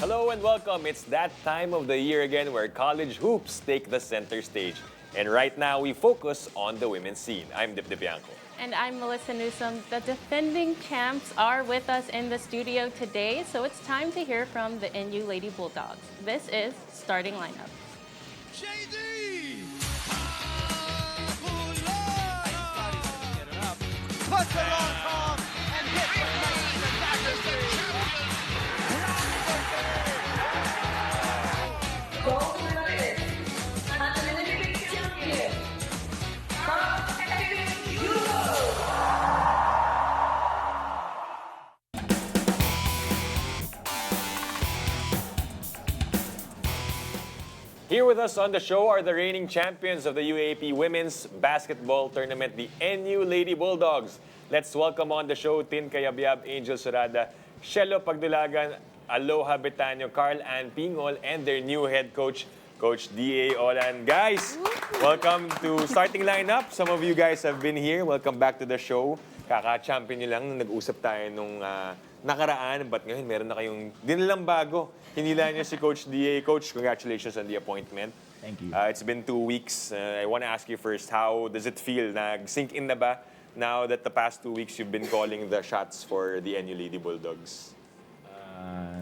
Hello and welcome. It's that time of the year again where college hoops take the center stage. And right now, we focus on the women's scene. I'm Dip Bianco. And I'm Melissa Newsom. The defending champs are with us in the studio today, so it's time to hear from the NU Lady Bulldogs. This is Starting Lineup. JD! Puts it on top and hits it nice and back to three. Gold medalist and Olympic champion from Europe. Here with us on the show are the reigning champions of the UAAP Women's Basketball Tournament, the NU Lady Bulldogs. Let's welcome on the show Tin Cayabyab, Angel Surada, Shelo Pagdulagan, Aloha Betanyo, Carl Ann Pingol, and their new head coach, Coach D.A. Olan. Guys, welcome to Starting Lineup. Some of you guys have been here. Welcome back to the show. Kaka-champion nyo lang nung nag-usap tayo nung nakaraan. But ngayon, meron na kayong dinilang bago. Hinila niyo si Coach D.A. Coach, congratulations on the appointment. Thank you. It's been 2 weeks. I want to ask you first, how does it feel? Nag-sink in na ba now that the past 2 weeks you've been calling the shots for the NU Lady Bulldogs?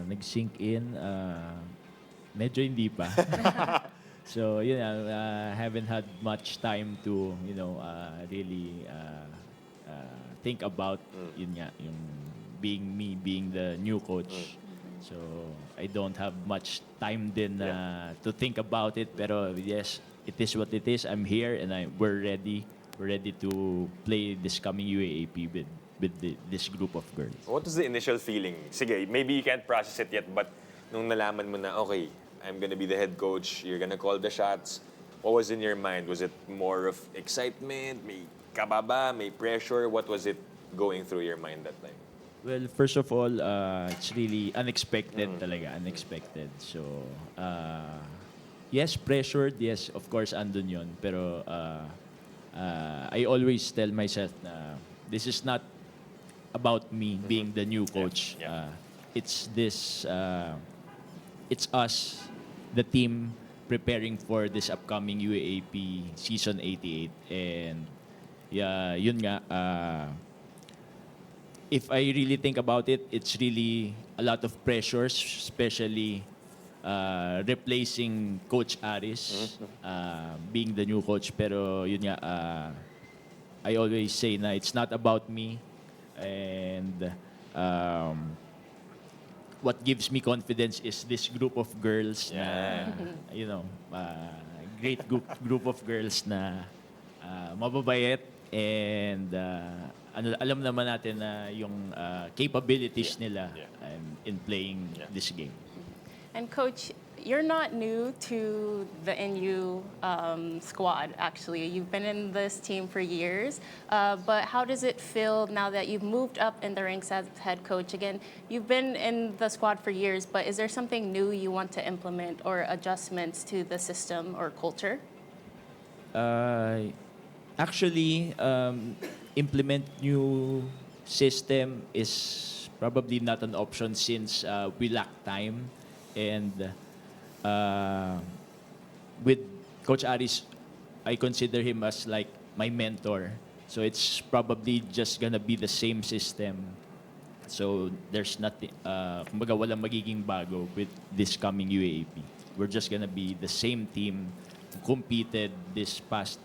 Nag-sink in, medyo hindi pa. So, yun, haven't had much time to, really think about, yun nga, yung being the new coach. So, I don't have much time din to think about it. Pero yes, it is what it is. I'm here and we're ready. We're ready to play this coming UAAP with this group of girls. What was the initial feeling? Sige, maybe you can't process it yet, but nung nalaman mo na, okay, I'm gonna be the head coach, you're gonna call the shots, what was in your mind? Was it more of excitement, may kababa, may pressure? What was it going through your mind that time? Well, first of all, it's really unexpected talaga, unexpected. So, yes, pressured, yes, of course, andun yun. Pero I always tell myself na this is not about me being the new coach. It's us, the team, preparing for this upcoming UAAP Season 88. And yun nga, if I really think about it, it's really a lot of pressures, especially replacing Coach Aris, being the new coach. Pero yun nga, I always say na it's not about me. And what gives me confidence is this group of girls na, great group of girls na mababait and alam naman natin na yung capabilities nila in playing this game. And Coach, you're not new to the NU squad, actually. You've been in this team for years. But how does it feel now that you've moved up in the ranks as head coach? Again, you've been in the squad for years, but is there something new you want to implement or adjustments to the system or culture? Actually, implement new system is probably not an option since we lack time. And with Coach Aris, I consider him as like my mentor. So it's probably just gonna be the same system. So there's nothing, kumbaga walang magiging bago with this coming UAAP. We're just gonna be the same team who competed this past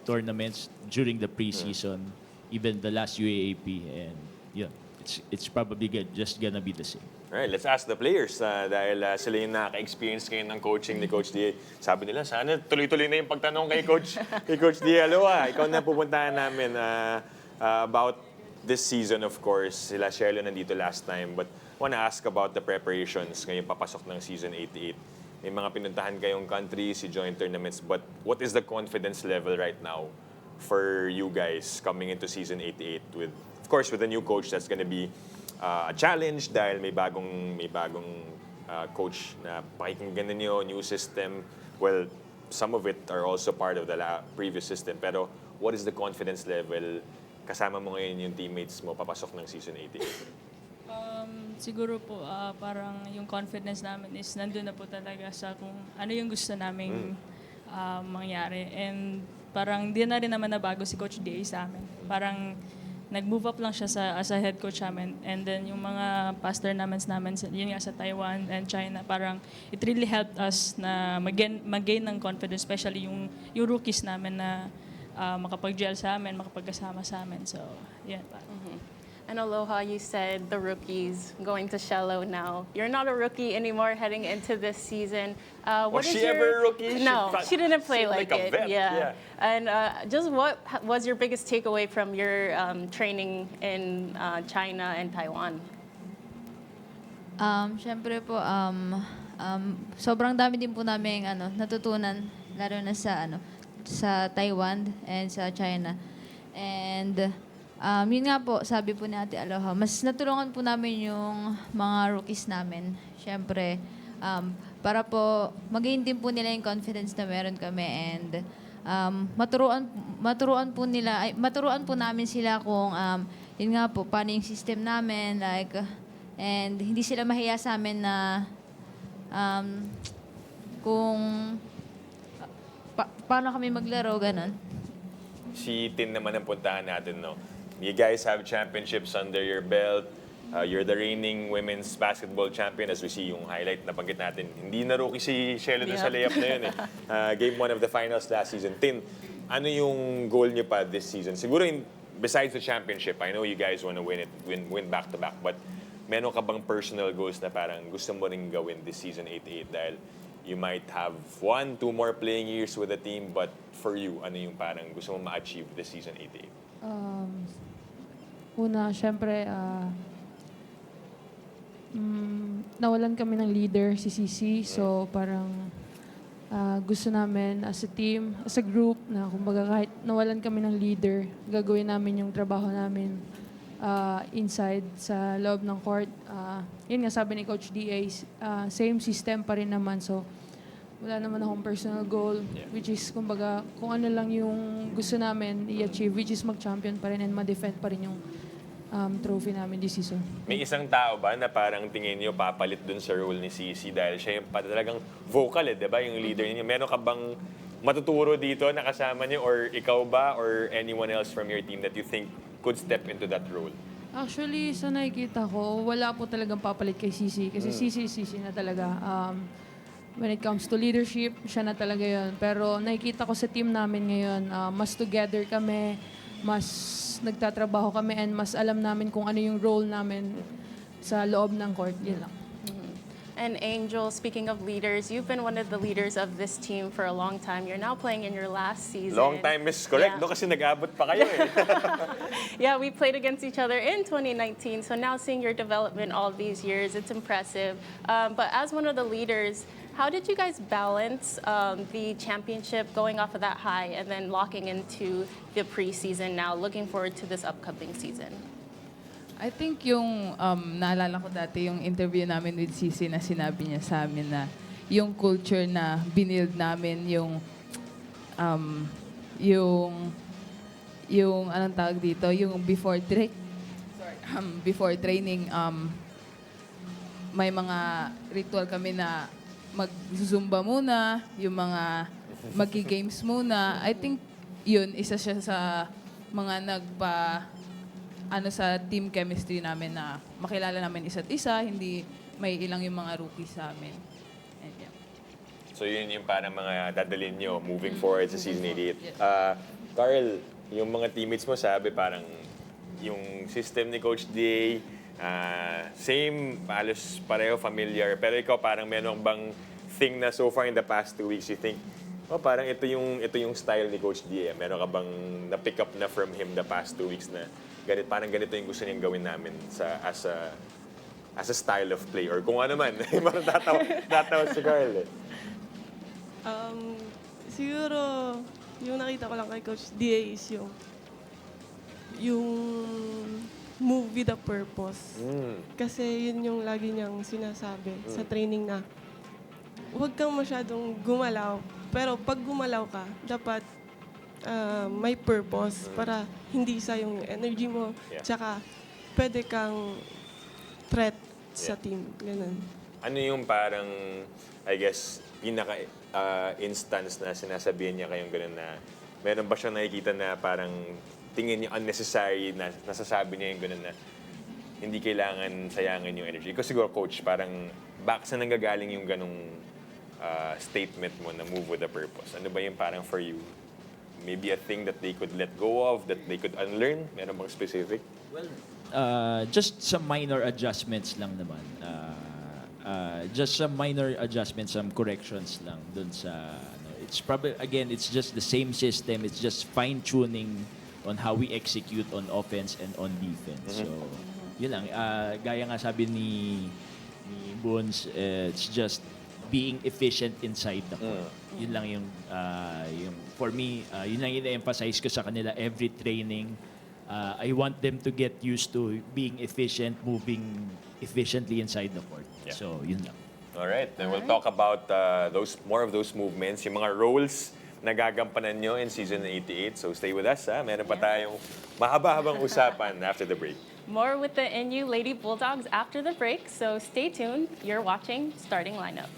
tournaments during the preseason, even the last UAAP, and it's probably just gonna be the same. Alright, let's ask the players dahil sila yung nakaka-experience ngayon ng coaching ni Coach D.A. Sabi nila, sana tuloy-tuloy na yung pagtanong kay Coach D.A. Aloha, ikaw na pupuntahan namin about this season, of course. Sila Shelo nandito last time, but wanna ask about the preparations ngayong papasok ng Season 88. May mga pinuntahan kayong countries, you joined tournaments, but what is the confidence level right now for you guys coming into Season 88 with, of course, with a new coach that's gonna be a challenge dahil may bagong coach na pakikinggan ninyo, new system. Well, some of it are also part of the previous system. Pero what is the confidence level kasama mo ngayon yung teammates mo papasok ng Season 88? Siguro po parang yung confidence namin is nandun na po talaga sa kung ano yung gusto naming mangyari. And parang di na rin naman nabago si Coach D.A. sa amin. Parang nag-move up lang siya as a head coach namin. And then yung mga past tournaments namin, yun nga sa Taiwan and China, parang it really helped us na mag-gain ng confidence, especially yung rookies namin na makapag-gel sa amin, makapagkasama sa amin. So, yeah. And Aloha, you said the rookies going to Shello now. You're not a rookie anymore heading into this season. Was she ever a rookie? No, she didn't play She's like like a it. vet, yeah. And just what was your biggest takeaway from your training in China and Taiwan? Siyempre po, sobrang dami din po namin natutunan, lalo na sa Taiwan and sa China. And yun nga po, sabi po ni Ate Aloha, mas natulungan po namin yung mga rookies namin. Siyempre, para po mag-gain din po nila yung confidence na meron kami and maturuan po namin sila kung yun nga po, paano yung system namin, like, and hindi sila mahiya sa amin na kung paano kami maglaro, ganun. Si Tin naman ang puntahan natin, no? You guys have championships under your belt. You're the reigning women's basketball champion, as we see yung highlight na banggit natin. Hindi na rookie si Shelo dun sa layup na yun eh. Game 1 of the finals last season. Tin, ano yung goal niyo pa this season? Siguro besides the championship, I know you guys want to win back-to-back, but meron ka bang personal goals na parang gusto mo ring gawin this season 8-8 dahil you might have 1-2 more playing years with the team, but for you, ano yung parang gusto mo ma-achieve this season 8-8? Una, syempre, nawalan kami ng leader, si Sisi. So, parang gusto namin as a team, as a group, na kumbaga kahit nawalan kami ng leader, gagawin namin yung trabaho namin inside sa loob ng court. Yun nga, sabi ni Coach D.A., same system pa rin naman. So, wala naman akong personal goal, which is, kumbaga, kung ano lang yung gusto namin i-achieve, which is mag-champion pa rin and ma-defend pa rin yung trophy namin this season. May isang tao ba na parang tingin niyo papalit dun sa role ni Cici dahil siya yung talagang vocal di ba? Yung leader niya. Meron ka bang matuturo dito na kasama niyo or ikaw ba or anyone else from your team that you think could step into that role? Actually, sa nakikita ko, wala po talagang papalit kay Sisi. Kasi Sisi na talaga. When it comes to leadership, siya na talaga yun. Pero nakikita ko sa team namin ngayon, mas together kami, mas nagtatrabaho kami, and mas alam namin kung ano yung role namin sa loob ng court. Yun lang. And Angel, speaking of leaders, you've been one of the leaders of this team for a long time. You're now playing in your last season. Long time is correct, Yeah. no? Kasi nag-abot pa kayo eh. Yeah, we played against each other in 2019. So now seeing your development all these years, it's impressive. But as one of the leaders, how did you guys balance the championship going off of that high and then locking into the preseason now, looking forward to this upcoming season? I think yung naalala ko dati yung interview namin with Sisi na sinabi niya sa amin na yung culture na binild namin, yung anong tawag dito, yung before training, may mga ritual kami na mag-zumba muna, yung mga magki-games muna. I think yun, isa siya sa mga sa team chemistry namin na makilala namin isa't isa, hindi may ilang yung mga rookies sa amin. And yeah. So yun yung parang mga dadalhin nyo moving forward sa season 88. Carl, yung mga teammates mo sabi parang yung system ni Coach D, same, halos pareho familiar, pero ikaw parang meron bang thing na so far in the past 2 weeks you think, parang ito yung style ni Coach D. Meron ka bang na-pick up na from him the past 2 weeks na parang ganito yung gusto niyang gawin namin as a style of play or kung ano man. Parang tatawa si Carl eh. Siguro, yung nakita ko lang kay Coach D.A. is yung move with a purpose. Kasi yun yung lagi niyang sinasabi sa training na huwag kang masyadong gumalaw. Pero pag gumalaw ka, dapat may purpose para hindi sayang yung energy mo. Yeah. Tsaka pwede kang threat sa team. Ganun. Ano yung parang, I guess, instance na sinasabihan niya kayong gano'n na meron ba siyang nakikita na parang tingin niya unnecessary na nasasabi niya yung gano'n na hindi kailangan sayangin yung energy? Kasi siguro, coach, parang saan nanggagaling yung ganong statement mo na move with a purpose? Ano ba yung parang for you? Maybe a thing that they could let go of, that they could unlearn? Meron bang specific? Well, just some minor adjustments lang naman. Just some minor adjustments, some corrections lang dun sa ano. It's probably, again, it's just the same system. It's just fine-tuning on how we execute on offense and on defense. So, yun lang. Gaya nga sabi ni Bones, it's just being efficient inside the court. Yun lang yung for me, yun lang yung emphasize ko sa kanila every training. I want them to get used to being efficient, moving efficiently inside the court. Yeah. So, yun lang. All right, then we'll talk about more of those movements, yung mga roles na gagampanan nyo in season 88. So stay with us, ha? Meron pa tayong mahaba-habang usapan after the break. More with the NU Lady Bulldogs after the break, so stay tuned. You're watching Starting Lineup.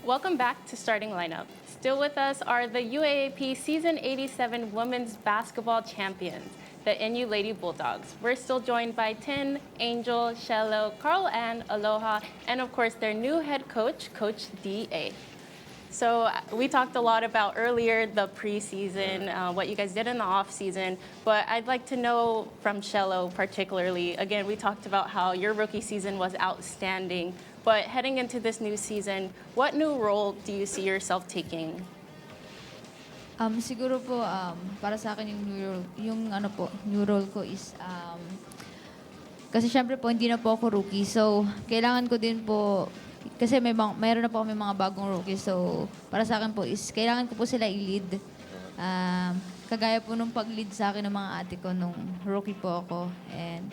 Welcome back to Starting Lineup. Still with us are the UAAP Season 87 Women's Basketball Champions, the NU Lady Bulldogs. We're still joined by Tin, Angel, Shello, Carl Ann, Aloha, and of course their new head coach, Coach D.A. So we talked a lot about earlier the preseason, what you guys did in the off season, but I'd like to know from Shello particularly. Again, we talked about how your rookie season was outstanding, but heading into this new season, what new role do you see yourself taking? Siguro po para sa akin yung new role ko is kasi syempre po hindi na po ako rookie. So kailangan ko din po kasi mayroon na po kami mga bagong rookie. So para sa akin po is kailangan ko po sila i-lead. Kagaya po nung pag-lead sa akin ng mga ate ko nung rookie po ako. And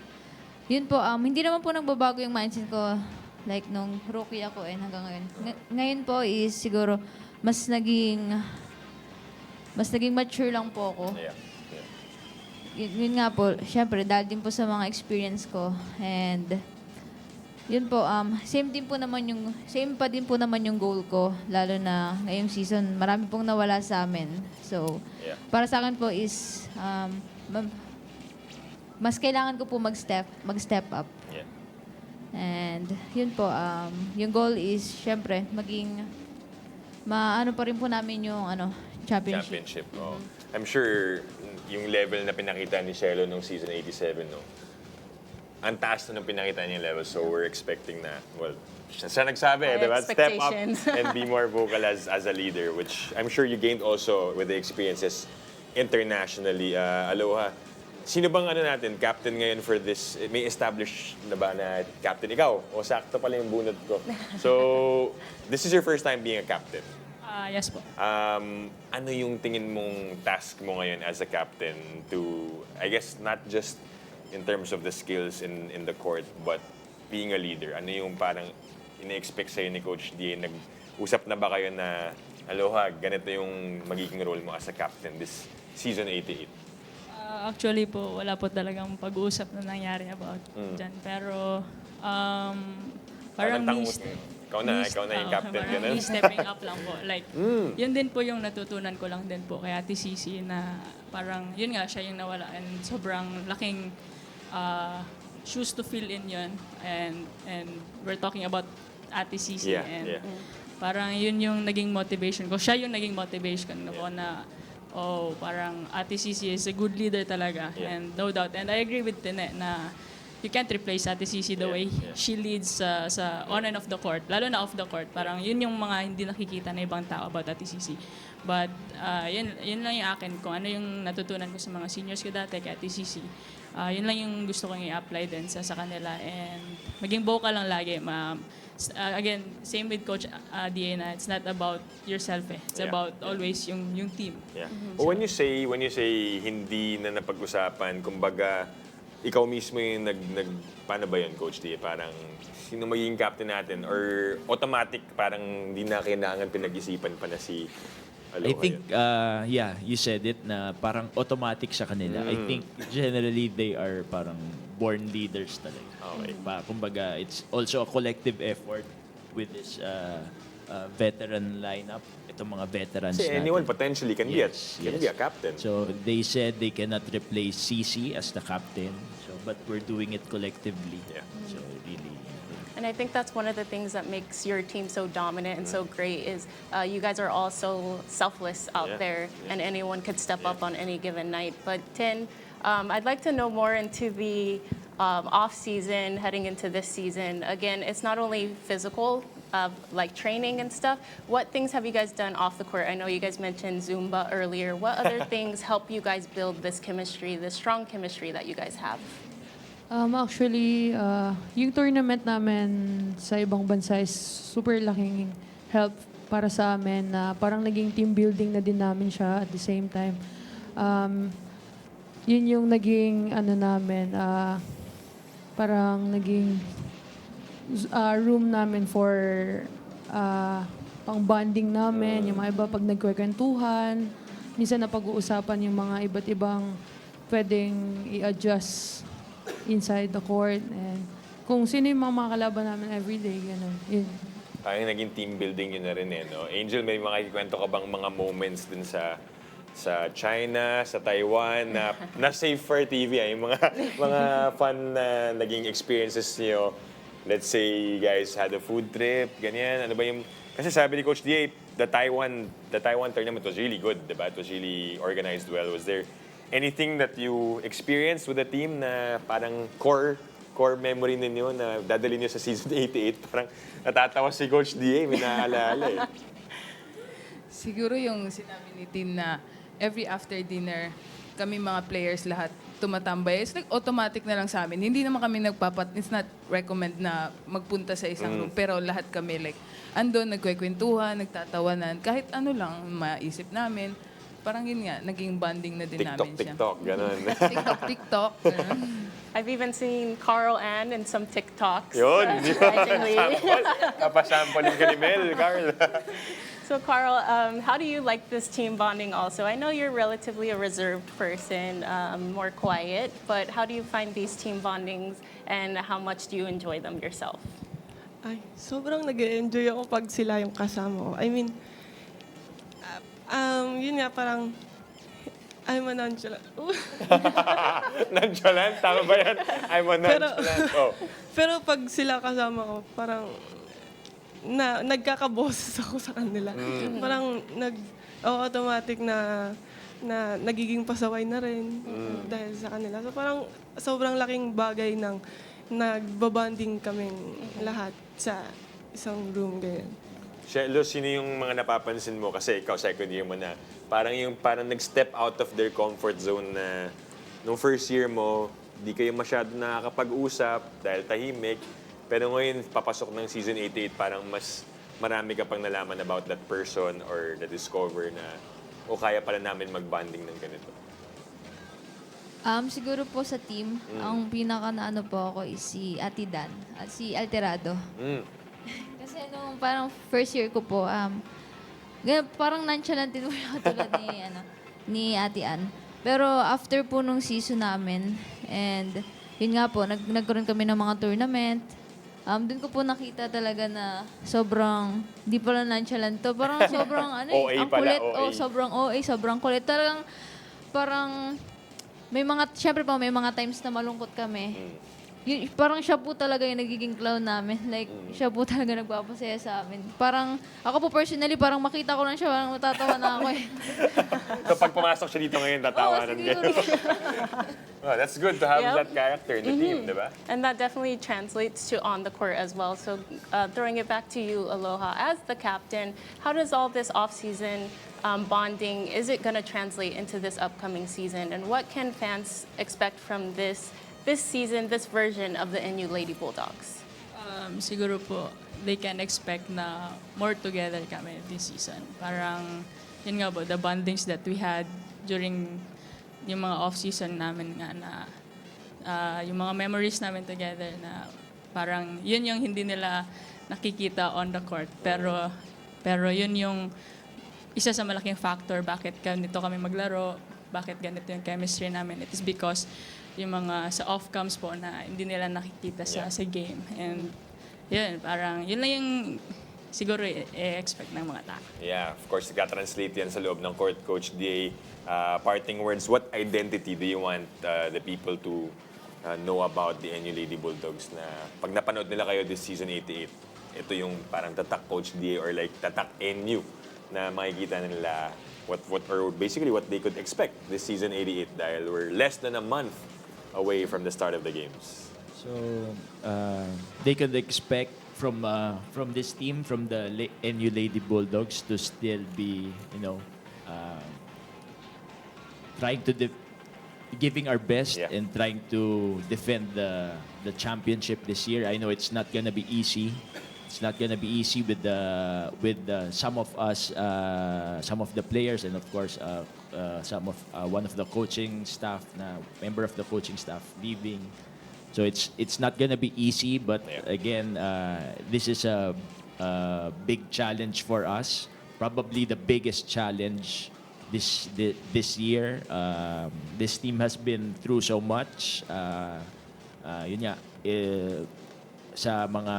yun po, hindi naman po nagbabago yung mindset ko like nung rookie ako and hanggang ngayon. Ngayon po is siguro mas naging mature lang po ako. Yeah. Yun nga po, syempre dahil din po sa mga experience ko. And yun po, same pa din po naman yung goal ko, lalo na ngayong season, marami pong nawala sa amin. So, para sa akin po is, mas kailangan ko po mag-step up. Yeah. And yun po, yung goal is, syempre, maano pa rin po namin yung championship. Oh. I'm sure yung level na pinakita ni Shello nung season 87, no? Ang taas na nung pinakita niya yung level. So we're expecting na, well, siya nagsabi, High diba? Step up expectations. and be more vocal as a leader, which I'm sure you gained also with the experiences internationally. Aloha, Sino bang natin, captain ngayon for this? May established na ba na captain ikaw? O sakto pala yung bunot ko. So, this is your first time being a captain. Yes po. Ano yung tingin mong task mo ngayon as a captain to, I guess, not just in terms of the skills in the court, but being a leader? Ano yung parang ina-expect sa'yo ni Coach D? Nag-usap na ba kayo na, aloha, ganito yung magiging role mo as a captain this season 88? Actually po, wala po talagang pag-uusap na nangyari about dyan. Pero parang Ikaw na yung captain. parang Ganun. stepping up lang po. Like, yun din po yung natutunan ko lang din po kay Ate Cici na parang, yun nga, siya yung nawala. And sobrang laking shoes to fill in yun. And we're talking about Ate Cici. Yeah, And yeah. parang yun yung naging motivation ko. Siya yung naging motivation ko na, parang Ate Cici is a good leader talaga. Yeah. And no doubt. And I agree with Tine na you can't replace Ate Cici the way she leads sa on and off the court. Lalo na off the court. Parang yun yung mga hindi nakikita na ibang tao about Ate Cici. But yun lang yung akin. Kung ano yung natutunan ko sa mga seniors ko dati kay Ate Cici. Yun lang yung gusto kong i-apply din sa kanila. And maging vocal lang lagi. Again, same with Coach DA na it's not about yourself eh. It's about always yung team. Yeah. When you say hindi na napag-usapan, kumbaga, ikaw mismo yung paano ba yun, Coach D? Parang, sino magiging captain natin? Or automatic, parang hindi na kailangan pinag-isipan pa na si Aloha? I think, you said it, na parang automatic sa kanila. I think, generally, they are parang born leaders talaga. Okay. Kumbaga, it's also a collective effort with this veteran lineup. Itong mga veterans Kasi anyone potentially can be a captain. So, they said they cannot replace CC as the captain. But we're doing it collectively. Yeah. So, really. And I think that's one of the things that makes your team so dominant and so great is you guys are all so selfless out there, and anyone could step up on any given night. But Tin, I'd like to know more into the off season, heading into this season. Again, it's not only physical, like training and stuff. What things have you guys done off the court? I know you guys mentioned Zumba earlier. What other things help you guys build this chemistry, this strong chemistry that you guys have? Actually, yung tournament namin sa ibang bansa is super laking help para sa amin na parang naging team building na din namin siya at the same time. Yun yung naging namin, parang naging room namin for pang bonding namin, yung mga iba pag nagkwekwentuhan, minsan na pag-uusapan yung mga iba't ibang pwedeng i-adjust inside the court, and kung sino yung mga kalaban namin everyday, gano'n. Yun. Parang naging team building yun na rin no? Angel, may mga ikwento ka bang mga moments din sa China, sa Taiwan, na safe for TV, yung mga fun na naging experiences niyo? Let's say you guys had a food trip, ganyan. Ano ba yung... Kasi sabi ni Coach D, the Taiwan tournament was really good, diba? It was really organized well. Was there anything that you experienced with the team na parang core memory ninyo na dadali niyo sa season 88? Parang natatawa si Coach D, may naaalala eh. Siguro yung sinabi ni Tin na every after dinner, kami mga players lahat tumatambay. It's like automatic na lang sa amin. Hindi naman kami it's not recommend na magpunta sa isang room. Pero lahat kami like, andun, nagkwekwentuhan, nagtatawanan. Kahit ano lang maisip namin. Parang yun nga, naging bonding na din namin siya. TikTok, gano'n. TikTok, gano'n. I've even seen Carl Ann in some TikToks. Yun. Surprisingly. Kapasample ka ni Mel, Carl. So Carl, how do you like this team bonding also? I know you're relatively a reserved person, more quiet, but how do you find these team bondings and how much do you enjoy them yourself? Ay, sobrang nag-enjoy ako pag sila yung kasama ko. I mean, yun nga, parang, I'm a nonchalant. Nonchalant? Tama ba yan? I'm a nonchalant. Pero pag sila kasama ko, parang, nagkakaboses ako sa kanila. Parang, automatic na nagiging pasaway na rin dahil sa kanila. So parang, sobrang laking bagay ng nagbabanding kaming lahat sa isang room, ganyan. Shelo, sino yung mga napapansin mo? Kasi ikaw, second year mo na. Parang nag-step out of their comfort zone na nung first year mo, di kayo masyado nakakapag-usap dahil tahimik. Pero ngayon, papasok ng season 88, parang mas marami ka pang nalaman about that person or na-discover na, o kaya pala namin mag-bonding ng ganito. Siguro po sa team, ang pinaka na ano po ako is si Ate Dan at si Alterado. Kasi nung parang first year ko po, parang nonchalant din po ako tulad ni Ate Ann. Pero after po nung season namin, and yun nga po, nagkaroon kami ng mga tournament, doon ko po nakita talaga na sobrang, di pala nonchalant to, parang sobrang OA ang pala, kulit. OA. Sobrang OA, sobrang kulit. Talagang parang, syempre po may mga times na malungkot kami. Parang siya po talaga yung nagiging clown namin. Like, siya po talaga nagpapasaya sa amin. Parang, ako po personally, parang makita ko lang siya, parang matatawa na ako eh. So pag pumasok siya dito ngayon, tatawanan kayo. Well, that's good to have that character in the team, di ba? And that definitely translates to on the court as well. So throwing it back to you, Aloha, as the captain, how does all this off-season bonding, is it going to translate into this upcoming season? And what can fans expect from this season, this version of the NU Lady Bulldogs? Siguro po, they can expect na more together kami this season. Parang, yun nga po, the bondings that we had during yung mga off-season namin nga na yung mga memories namin together na parang yun yung hindi nila nakikita on the court. Pero yun yung isa sa malaking factor bakit ganito kami maglaro, bakit ganito yung chemistry namin. It is because yung mga sa off-cams po na hindi nila nakikita sa game. And yun, parang yun lang yung siguro i-expect ng mga tao. Yeah, of course, nagka-translate yan sa loob ng court. Coach DA, parting words, what identity do you want the people to know about the NU Lady Bulldogs na pag napanood nila kayo this season 88, ito yung parang tatak Coach DA or like tatak NU na makikita nila or basically what they could expect this season 88 dahil we're less than a month away from the start of the games. So they could expect from this team, from the NU Lady Bulldogs, to still be, trying to giving our best and trying to defend the championship this year. I know it's not gonna be easy. It's not gonna be easy with some of us, some of the players, and of course one of the coaching staff, member of the coaching staff leaving. So it's not gonna be easy, but again, this is a big challenge for us. Probably the biggest challenge this year. This team has been through so much. Yun nga, sa mga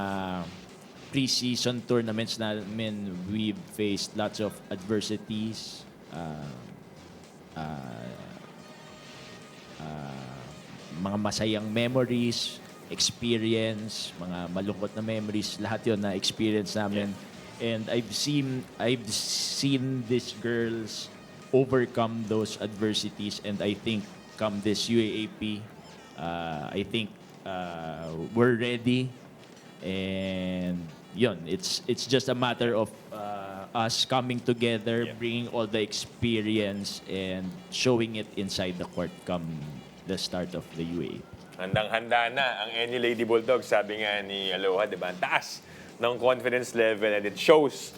pre-season tournaments namin, we've faced lots of adversities. Mga masayang memories, experience, mga malungkot na memories, lahat yun na experience namin. And I've seen these girls overcome those adversities, and I think come this UAAP, I think we're ready, and yun, it's just a matter of us coming together, bringing all the experience and showing it inside the court come the start of the UAAP. Handang-handa na ang NU Lady Bulldogs. Sabi nga ni Aloha, di ba? Ang taas ng confidence level, and it shows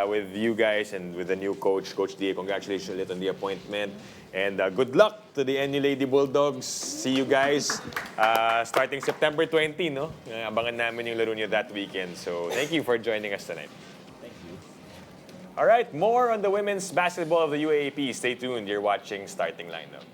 with you guys and with the new coach, Coach D. Congratulations ulit on the appointment. And good luck to the NU Lady Bulldogs. See you guys starting September 20, no? Abangan namin yung laro niyo that weekend. So thank you for joining us tonight. Thank you. All right, more on the women's basketball of the UAAP. Stay tuned. You're watching Starting Lineup.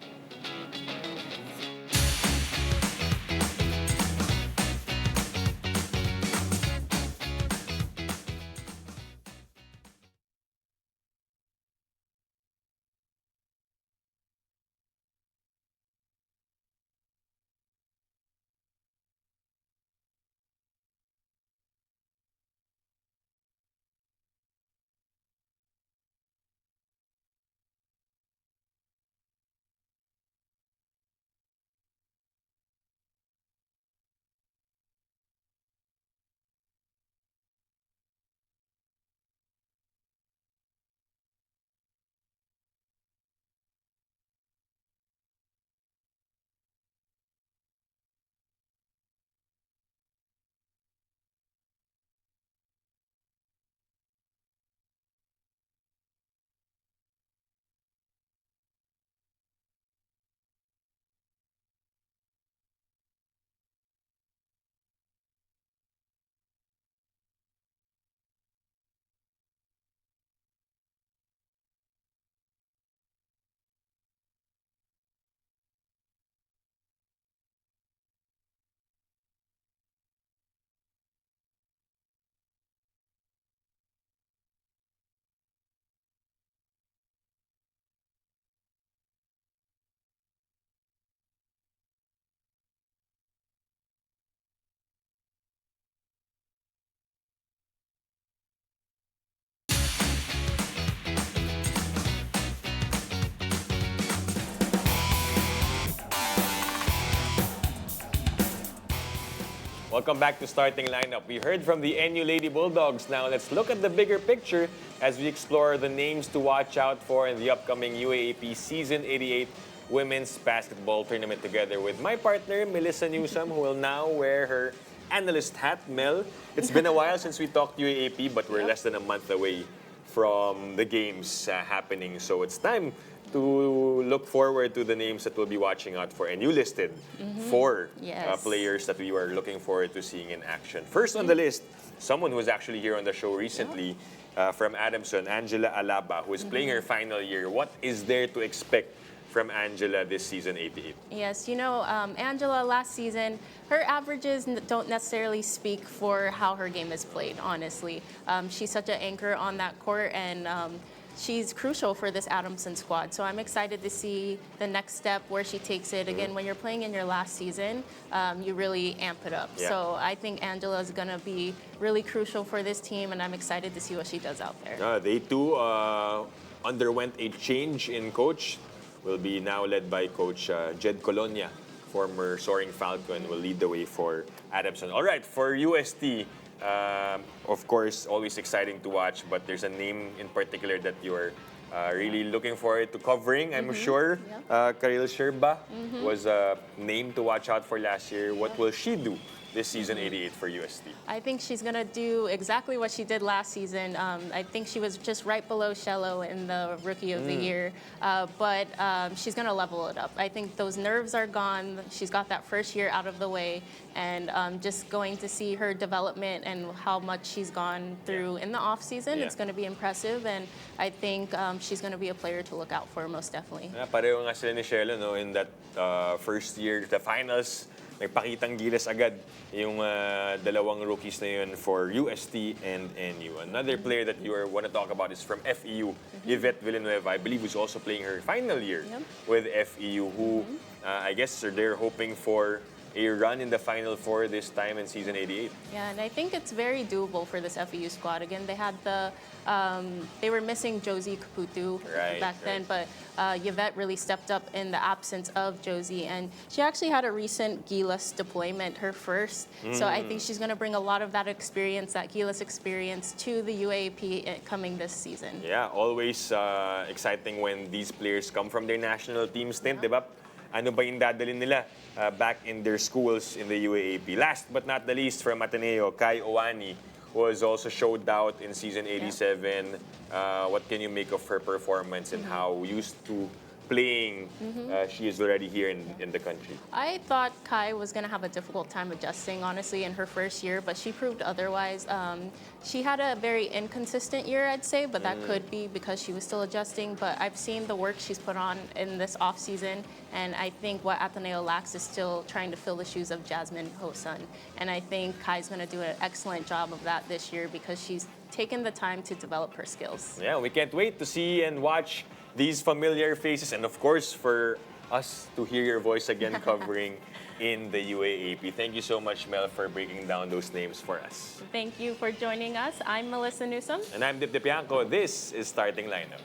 Welcome back to Starting Lineup. We heard from the NU Lady Bulldogs. Now let's look at the bigger picture as we explore the names to watch out for in the upcoming UAAP Season 88 Women's Basketball Tournament, together with my partner, Melissa Newsome, who will now wear her analyst hat. Mel, it's been a while since we talked UAAP, but we're less than a month away from the games happening. So it's time to look forward to the names that we'll be watching out for. And you listed four Yes. players that we were looking forward to seeing in action. First on the list, someone who was actually here on the show recently, from Adamson, Angela Alaba, who is playing her final year. What is there to expect from Angela this season 88? Yes, you know, Angela last season, her averages don't necessarily speak for how her game is played, honestly. She's such an anchor on that court, and she's crucial for this Adamson squad. So I'm excited to see the next step where she takes it. Again, when you're playing in your last season, you really amp it up. Yeah. So I think Angela is going to be really crucial for this team, and I'm excited to see what she does out there. They too underwent a change in coach. Will be now led by Coach Jed Colonia, former Soaring Falcon, will lead the way for Adamson. All right, for UST, of course, always exciting to watch, but there's a name in particular that you're really looking forward to covering, I'm sure. Karil Sherba was a name to watch out for last year. What will she do this season 88 for UST? I think she's going to do exactly what she did last season. I think she was just right below Shello in the Rookie of the Year, but she's going to level it up. I think those nerves are gone. She's got that first year out of the way, and just going to see her development and how much she's gone through in the off season. It's going to be impressive, and I think she's going to be a player to look out for, most definitely. Pareho nga sila ni Shello, no, in that first year, the finals. Nagpakitang gilas agad yung dalawang rookies na yun for UST and NU. Another player that you want to talk about is from FEU, Yvette Villanueva, I believe, who's also playing her final year with FEU, who I guess they're hoping for a run in the Final Four this time in season 88. Yeah, and I think it's very doable for this FEU squad. Again, they had they were missing Josie Caputo back then, but Yvette really stepped up in the absence of Josie, and she actually had a recent Gilas deployment, her first. So I think she's going to bring a lot of that experience, that Gilas experience, to the UAAP coming this season. Yeah, always exciting when these players come from their national team stint, di ba? Ano ba yung dadalhin nila back in their schools in the UAAP? Last but not the least, from Ateneo, Kai Owani was also showed out in season 87. What can you make of her performance and how used to playing she is already here in the country? I thought Kai was going to have a difficult time adjusting, honestly, in her first year, but she proved otherwise. She had a very inconsistent year, I'd say, but that could be because she was still adjusting. But I've seen the work she's put on in this offseason, and I think what Ateneo lacks is still trying to fill the shoes of Jasmine Hosun. And I think Kai's going to do an excellent job of that this year because she's taken the time to develop her skills. Yeah, we can't wait to see and watch these familiar faces, and of course for us to hear your voice again covering in the UAAP. Thank you so much, Mel, for breaking down those names for us. Thank you for joining us. I'm Melissa Newsome. And I'm Dip Dipianco. This is Starting Lineup.